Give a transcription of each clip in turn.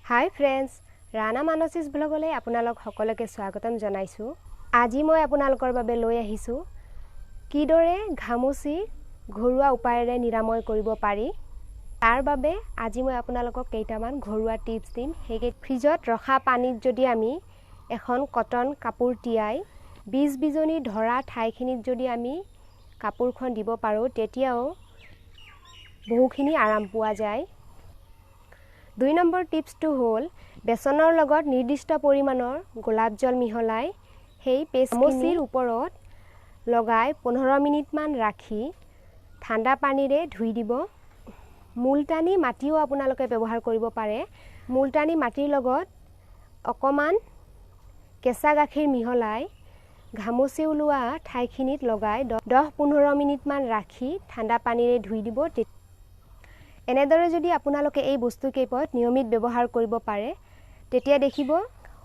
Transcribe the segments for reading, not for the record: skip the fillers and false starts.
Hi friends, Rana मानसिस ब्लगले আপোনালোক সকলোকে স্বাগতম জনাইছো। আজি মই আপোনালোকৰ বাবে লৈ আহিছো কিদৰে ঘামুচি ঘৰুৱা উপায়েৰে নিৰাময় কৰিব পাৰি। তাৰ বাবে আজি মই আপোনালোকক কেইটামান ঘৰুৱা টিপছ দিম। হেগে ফ্ৰিজত ৰখা পানীত যদি আমি এখন কটন কাপোৰ তিয়াই বীজ বিজনী ধৰা ঠাইখিনিত যদি আমি কাপোৰখন দিব পাৰো তেতিয়াও বহুখিনি আৰাম পোৱা যায়। 2 নম্বৰ টিপছটো হ'ল বেচনৰ লগত নিৰ্দিষ্ট পৰিমাণৰ গোলাপ জল মিহলাই সেই পেষ্টখিনিৰ ওপৰত লগাই 15 মিনিটমান ৰাখি ঠাণ্ডা পানীৰে ধুই দিব। মুলতানী মাটিও আপোনালোকে ব্যৱহাৰ কৰিব পাৰে। মুলতানী মাটিৰ লগত অকমান কেঁচা গাখীৰ মিহলাই ঘামুচি ওলোৱা ঠাইখিনিত লগাই 10-15 মিনিটমান ৰাখি ঠাণ্ডা পানীৰে ধুই দিব। এনেদৰে যদি আপোনালোকে এই বস্তু কেইপদ নিয়মিত ব্যৱহাৰ কৰিব পাৰে তেতিয়া দেখিব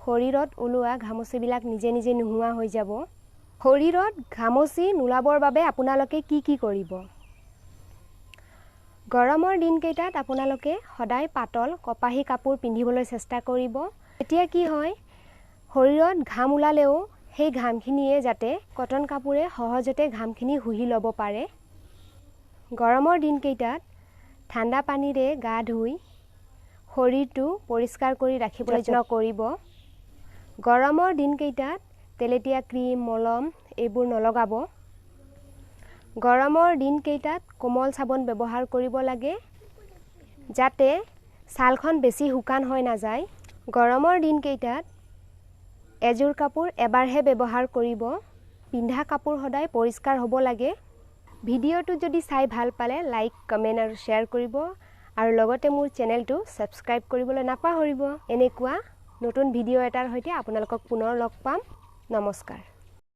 শৰীৰত ওলোৱা ঘামুচিবিলাক নিজে নিজে নোহোৱা হৈ যাব। শৰীৰত ঘামুচি নোলাবৰ বাবে আপোনালোকে কি কৰিব? গৰমৰ দিনকেইটাত আপোনালোকে সদায় পাতল কপাহী কাপোৰ পিন্ধিবলৈ চেষ্টা কৰিব। এতিয়া কি হয়, শৰীৰত ঘাম ওলালেও সেই ঘামখিনিয়ে যাতে কটন কাপোৰে সহজতে ঘামখিনি শুহি ল'ব পাৰে। গৰমৰ দিনকেইটাত ঠাণ্ডা পানীৰে গা ধুই শৰীৰটো পৰিষ্কাৰ কৰি ৰাখিবলৈ যত্ন কৰিব। গৰমৰ দিনকেইটাত তেলেতীয়া ক্ৰীম মলম এইবোৰ নলগাব। গৰমৰ দিনকেইটাত কোমল চাবোন ব্যৱহাৰ কৰিব লাগে যাতে ছালখন বেছি শুকান হৈ নাযায়। গৰমৰ দিনকেইটাত এযোৰ কাপোৰ এবাৰহে ব্যৱহাৰ কৰিব। পিন্ধা কাপোৰ সদায় পৰিষ্কাৰ হ'ব লাগে। ভিডিঅ'টো যদি চাই ভাল পালে লাইক কমেণ্ট আৰু শ্বেয়াৰ কৰিব আৰু লগতে মোৰ চেনেলটো ছাবস্ক্ৰাইব কৰিবলৈ নাপাহৰিব। এনেকুৱা নতুন ভিডিঅ' এটাৰ সৈতে আপোনালোকক পুনৰ লগ পাম। নমস্কাৰ।